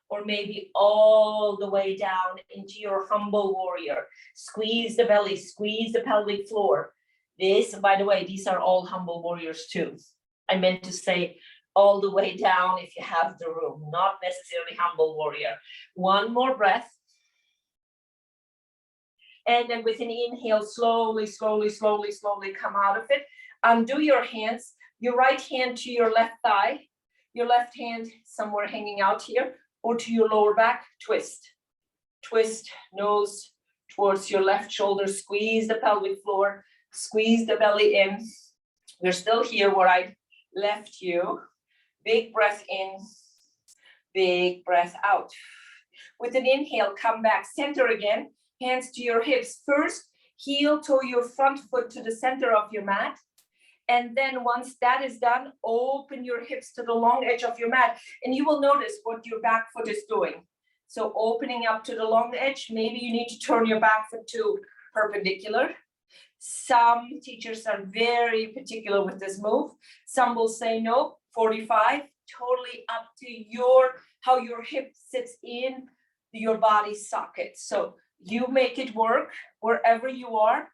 or maybe all the way down into your humble warrior. Squeeze the belly, squeeze the pelvic floor. This, by the way, these are all humble warriors too. I meant to say all the way down if you have the room, not necessarily humble warrior. One more breath. And then with an inhale, slowly, slowly, slowly, slowly come out of it. Undo your hands, your right hand to your left thigh, your left hand somewhere hanging out here, or to your lower back, twist. Twist, nose towards your left shoulder, squeeze the pelvic floor, squeeze the belly in. We're still here where I left you. Big breath in, big breath out. With an inhale, come back, center again, hands to your hips. First, heel toe your front foot to the center of your mat. And then once that is done, open your hips to the long edge of your mat. And you will notice what your back foot is doing. So opening up to the long edge, maybe you need to turn your back foot to perpendicular. Some teachers are very particular with this move. Some will say no, 45, totally up to how your hip sits in your body socket. So you make it work wherever you are.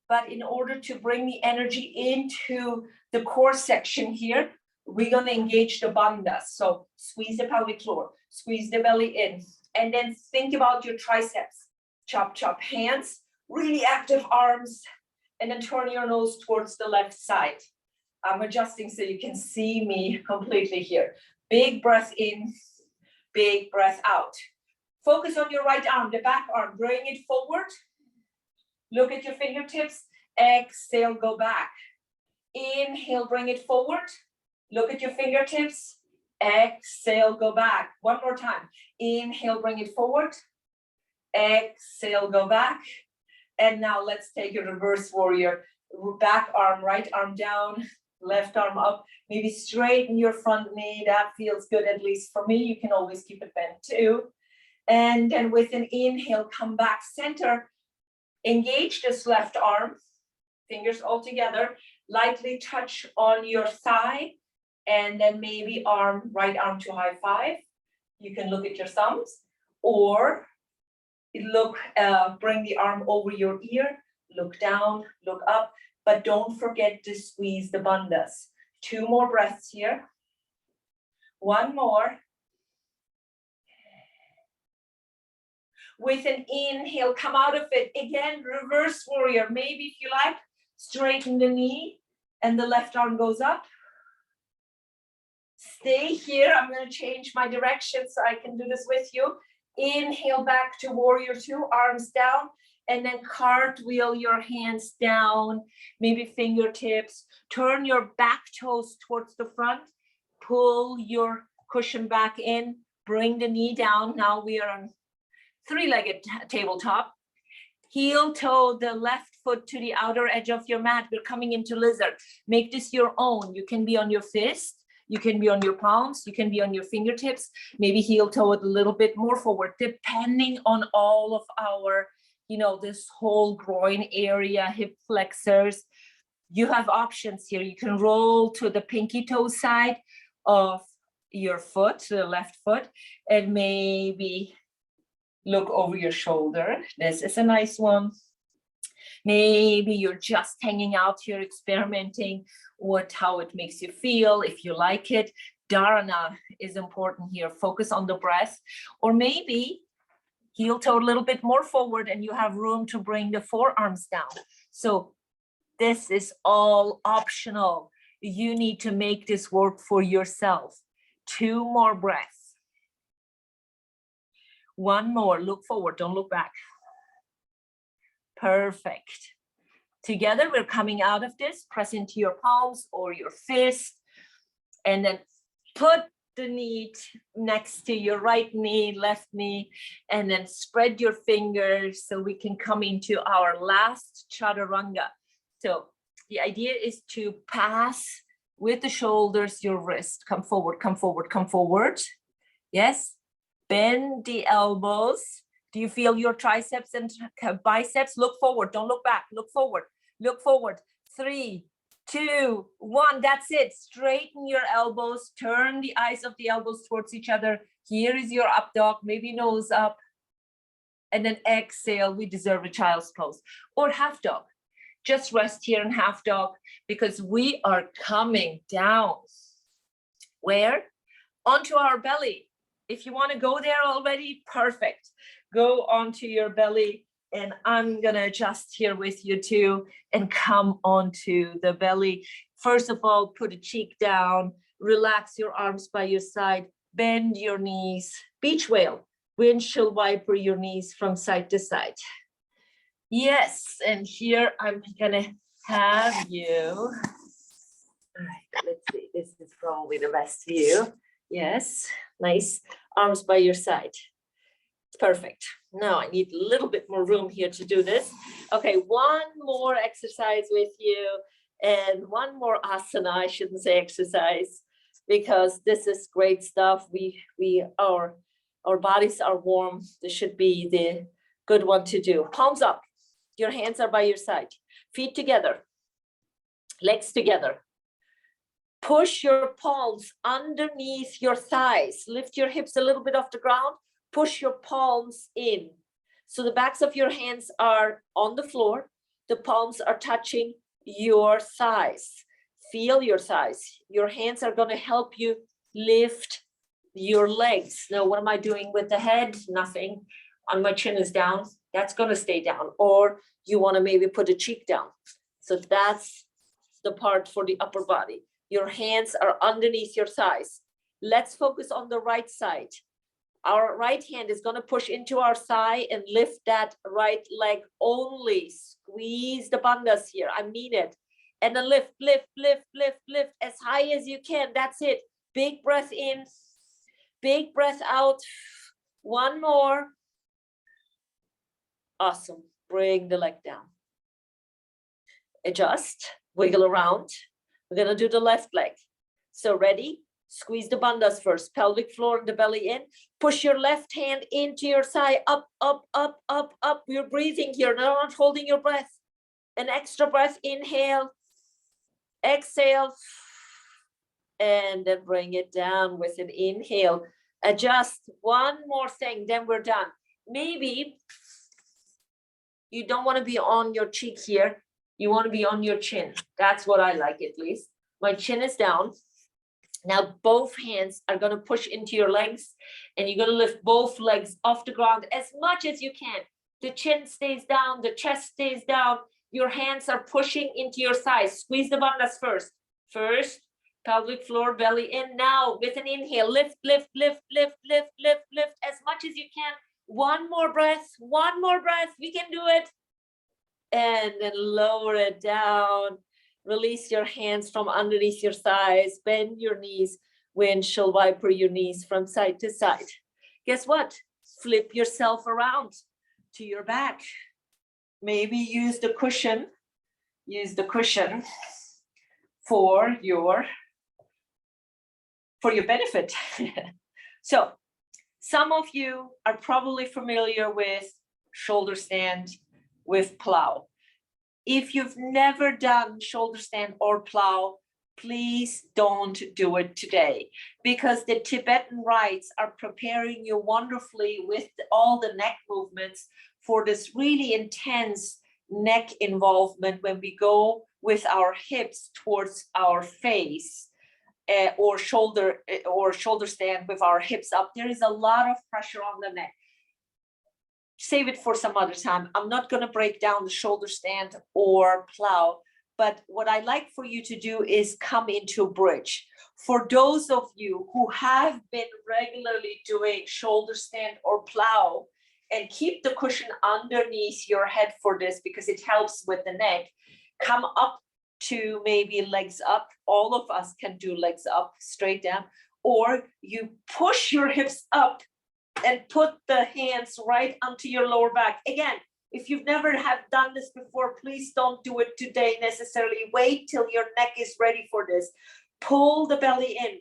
But in order to bring the energy into the core section here, we're going to engage the bandhas. So squeeze the pelvic floor, squeeze the belly in, and then think about your triceps. Chop, chop, hands, really active arms, and then turn your nose towards the left side. I'm adjusting so you can see me completely here. Big breath in, big breath out. Focus on your right arm, the back arm, bring it forward. Look at your fingertips, exhale, go back. Inhale, bring it forward. Look at your fingertips, exhale, go back. One more time. Inhale, bring it forward. Exhale, go back. And now let's take a reverse warrior. Back arm, right arm down, left arm up. Maybe straighten your front knee. That feels good, at least for me. You can always keep it bent too. And then with an inhale, come back center. Engage this left arm, fingers all together, lightly touch on your thigh, and then maybe right arm to high five. You can look at your thumbs, or bring the arm over your ear, look down, look up, but don't forget to squeeze the bandhas. 2 more breaths here. 1 more. With an inhale, come out of it. Again, reverse warrior. Maybe if you like, straighten the knee and the left arm goes up. Stay here. I'm going to change my direction so I can do this with you. Inhale back to warrior 2, arms down, and then cartwheel your hands down, maybe fingertips. Turn your back toes towards the front. Pull your cushion back in. Bring the knee down. Now we are on 3-legged tabletop. Heel toe the left foot to the outer edge of your mat. We're coming into lizard. Make this your own. You can be on your fist. You can be on your palms. You can be on your fingertips. Maybe heel toe it a little bit more forward, depending on all of our, this whole groin area, hip flexors. You have options here. You can roll to the pinky toe side of your foot, to the left foot, and maybe Look over your shoulder. This is a nice one. Maybe you're just hanging out here, experimenting with how it makes you feel, if you like it. Dharana is important here. Focus on the breath. Or maybe heel toe a little bit more forward and you have room to bring the forearms down. So this is all optional. You need to make this work for yourself. 2 more breaths. 1 more. Look forward, don't look back. Perfect. Together, we're coming out of this. Press into your palms or your fist, and then put the knee next to your right knee, left knee, and then spread your fingers so we can come into our last Chaturanga. So the idea is to pass with the shoulders your wrist. Come forward, come forward, come forward. Yes. Bend the elbows. Do you feel your triceps and biceps? Look forward. Don't look back. Look forward. Look forward. 3, 2, 1. That's it. Straighten your elbows. Turn the eyes of the elbows towards each other. Here is your up dog. Maybe nose up. And then exhale. We deserve a child's pose or half dog. Just rest here in half dog because we are coming down. Where? Onto our belly. If you want to go there already, perfect. Go onto your belly, and I'm going to adjust here with you too and come onto the belly. First of all, put a cheek down, relax your arms by your side, bend your knees, beach whale, windshield wiper your knees from side to side. Yes, and here I'm going to have you. All right, let's see, this is probably the best view. Yes, nice. Arms by your side. Perfect. Now I need a little bit more room here to do this. Okay, 1 more exercise with you and 1 more asana. I shouldn't say exercise because this is great stuff. Our bodies are warm. This should be the good one to do. Palms up. Your hands are by your side. Feet together. Legs together. Push your palms underneath your thighs. Lift your hips a little bit off the ground. Push your palms in. So the backs of your hands are on the floor. The palms are touching your thighs. Feel your thighs. Your hands are going to help you lift your legs. Now, what am I doing with the head? Nothing. On my chin is down. That's going to stay down. Or you want to maybe put a cheek down. So that's the part for the upper body. Your hands are underneath your thighs. Let's focus on the right side. Our right hand is going to push into our thigh and lift that right leg only. Squeeze the bandhas here. I mean it. And then lift, lift, lift, lift, lift as high as you can. That's it. Big breath in. Big breath out. 1 more. Awesome. Bring the leg down. Adjust. Wiggle around. We're going to do the left leg. So ready? Squeeze the bandhas first. Pelvic floor and the belly in. Push your left hand into your thigh. Up, up, up, up, up. We're breathing here. Not holding your breath. An extra breath. Inhale. Exhale. And then bring it down with an inhale. Adjust. 1 more thing. Then we're done. Maybe you don't want to be on your cheek here. You want to be on your chin. That's what I like, at least. My chin is down. Now both hands are going to push into your legs and you're going to lift both legs off the ground as much as you can. The chin stays down, the chest stays down. Your hands are pushing into your thighs. Squeeze the bandhas first. First, pelvic floor, belly in. Now with an inhale, lift, lift, lift, lift, lift, lift, lift as much as you can. 1 more breath, 1 more breath. We can do it. And then lower it down. Release your hands from underneath your thighs. Bend your knees. Windshield wiper your knees from side to side. Guess what? Flip yourself around to your back. Maybe use the cushion. Use the cushion for your benefit. So some of you are probably familiar with shoulder stand, with plow. If you've never done shoulder stand or plow, please don't do it today, because the Tibetan rites are preparing you wonderfully with all the neck movements for this really intense neck involvement when we go with our hips towards our face, or shoulder stand with our hips up. There is a lot of pressure on the neck. Save it for some other time. I'm not going to break down the shoulder stand or plow, but what I like for you to do is come into bridge. For those of you who have been regularly doing shoulder stand or plow, and keep the cushion underneath your head for this because it helps with the neck, come up to maybe legs up. All of us can do legs up, straight down, or you push your hips up and put the hands right onto your lower back. Again, if you've never have done this before, please don't do it today necessarily. Wait till your neck is ready for this. Pull the belly in,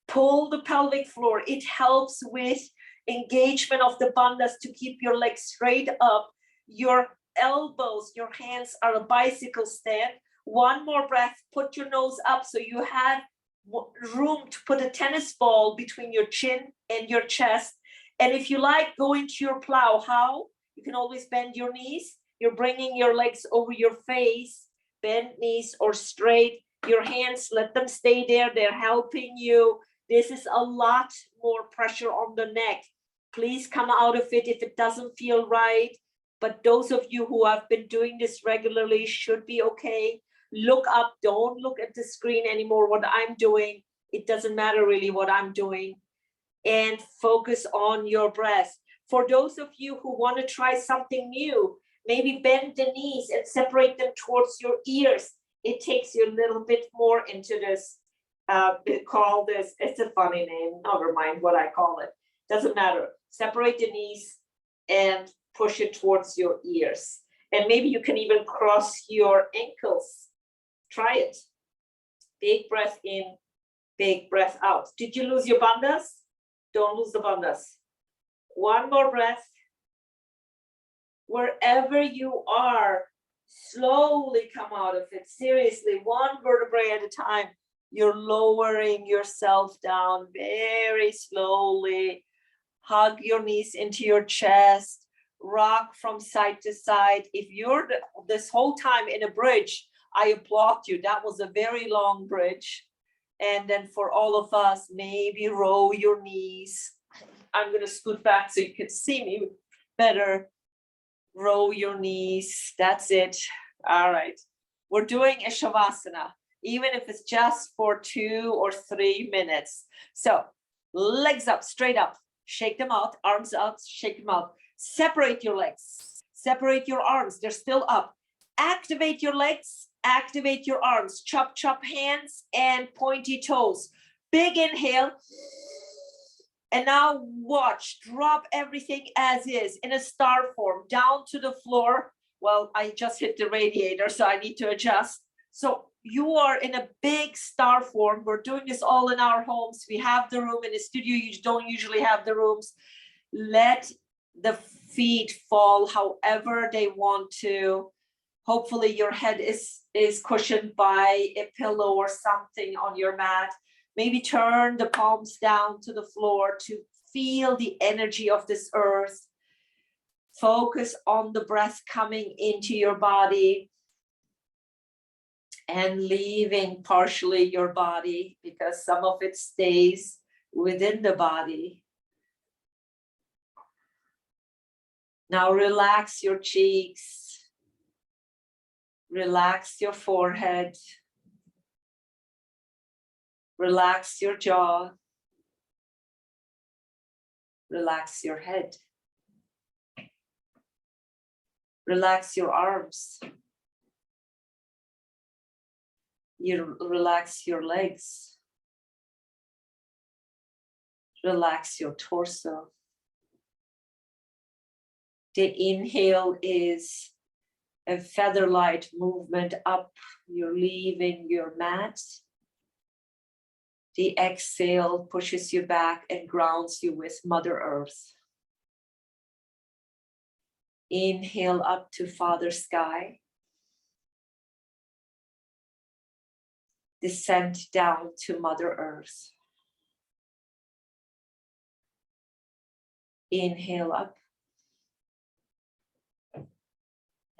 pull the pelvic floor. It helps with engagement of the bandhas to keep your legs straight up. Your elbows, your hands are a bicycle stand. One more breath, put your nose up so you have room to put a tennis ball between your chin and your chest. And if you like, go into your plow. How? You can always bend your knees. You're bringing your legs over your face, bend knees or straight. Your hands, let them stay there. They're helping you. This is a lot more pressure on the neck. Please come out of it if it doesn't feel right. But those of you who have been doing this regularly should be okay. Look up, don't look at the screen anymore, what I'm doing. It doesn't matter really what I'm doing. And focus on your breath. For those of you who want to try something new, maybe bend the knees and separate them towards your ears. It takes you a little bit more into this. Call this, it's a funny name, never mind what I call it. Doesn't matter. Separate the knees and push it towards your ears. And maybe you can even cross your ankles. Try it. Big breath in, big breath out. Did you lose your bandhas? Don't lose the bandhas. One more breath. Wherever you are, slowly come out of it. Seriously, one vertebrae at a time. You're lowering yourself down very slowly. Hug your knees into your chest. Rock from side to side. If you're this whole time in a bridge, I applaud you. That was a very long bridge. And then for all of us, maybe row your knees. I'm going to scoot back so you can see me better. Row your knees. That's it. All right. We're doing a Savasana, even if it's just for 2 or 3 minutes. So legs up, straight up. Shake them out. Arms out. Shake them out. Separate your legs. Separate your arms. They're still up. Activate your legs. Activate your arms. Chop, chop hands and pointy toes. Big inhale. And now watch. Drop everything as is in a star form down to the floor. Well, I just hit the radiator, so I need to adjust. So you are in a big star form. We're doing this all in our homes. We have the room. In the studio, you don't usually have the rooms. Let the feet fall however they want to. Hopefully your head is cushioned by a pillow or something on your mat. Maybe turn the palms down to the floor to feel the energy of this earth. Focus on the breath coming into your body and leaving partially your body, because some of it stays within the body. Now relax your cheeks. Relax your forehead. Relax your jaw. Relax your head. Relax your arms. You relax your legs. Relax your torso. The inhale is a feather-light movement up. You're leaving your mat. The exhale pushes you back and grounds you with Mother Earth. Inhale up to Father Sky. descend down to Mother Earth. Inhale up.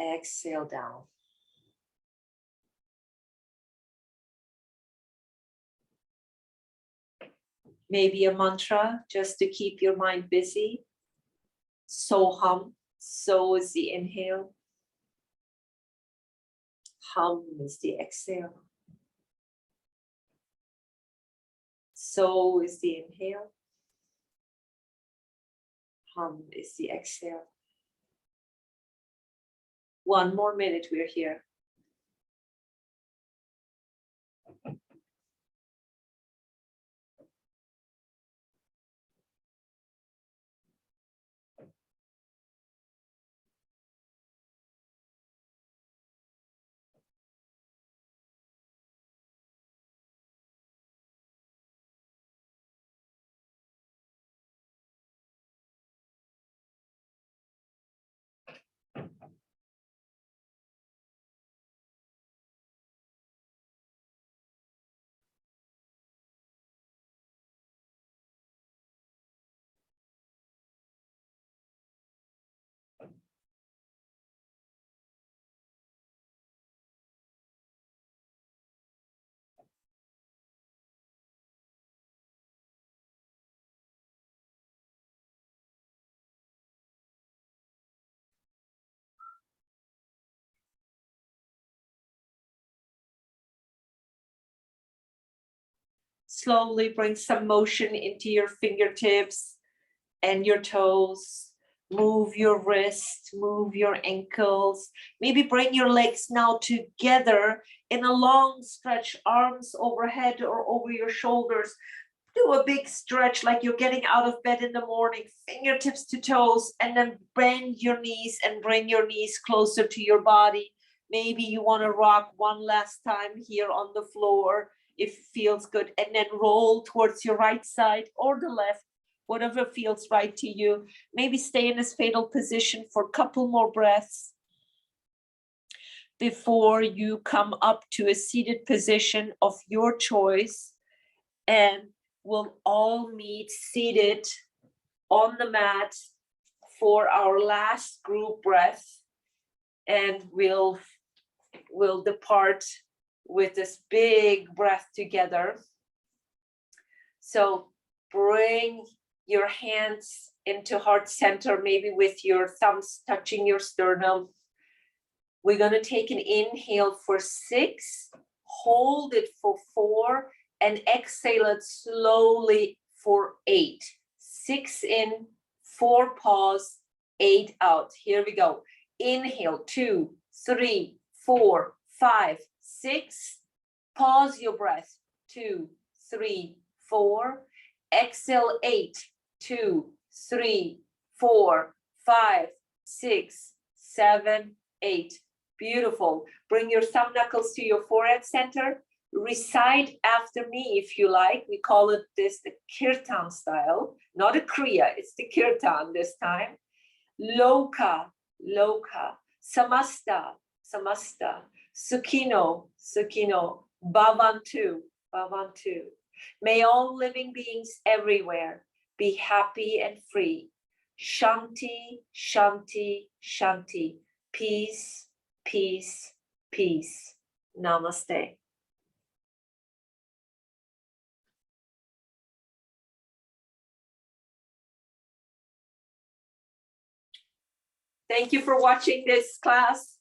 Exhale down. Maybe a mantra just to keep your mind busy. So hum, so is the inhale. Hum is the exhale. So is the inhale. Hum is the exhale. 1 more minute, we're here. Slowly bring some motion into your fingertips and your toes. Move your wrist, move your ankles. Maybe bring your legs now together in a long stretch, arms overhead or over your shoulders. Do a big stretch like you're getting out of bed in the morning, fingertips to toes, and then bend your knees and bring your knees closer to your body. Maybe you want to rock one last time here on the floor if it feels good, and then roll towards your right side or the left, whatever feels right to you. Maybe stay in this fatal position for a couple more breaths before you come up to a seated position of your choice, and we'll all meet seated on the mat for our last group breath, and we'll depart with this big breath together. So bring your hands into heart center, maybe with your thumbs touching your sternum. We're going to take an inhale for 6, hold it for 4, and exhale it slowly for 8. 6 in, 4 pause, 8 out. Here we go. Inhale, 2, 3, 4, 5, 6. Pause your breath. 2, 3, 4. Exhale, 8, 2, 3, 4, 5, 6, 7, 8. Beautiful. Bring your thumb knuckles to your forehead center. Recite after me if you like. We call it this the kirtan style, not a kriya, it's the kirtan this time. Loka, loka, samasta, samasta, sukhino, sukhino, bhavantu, bhavantu. May all living beings everywhere be happy and free. Shanti, shanti, shanti. Peace, peace, peace. Namaste. Thank you for watching this class.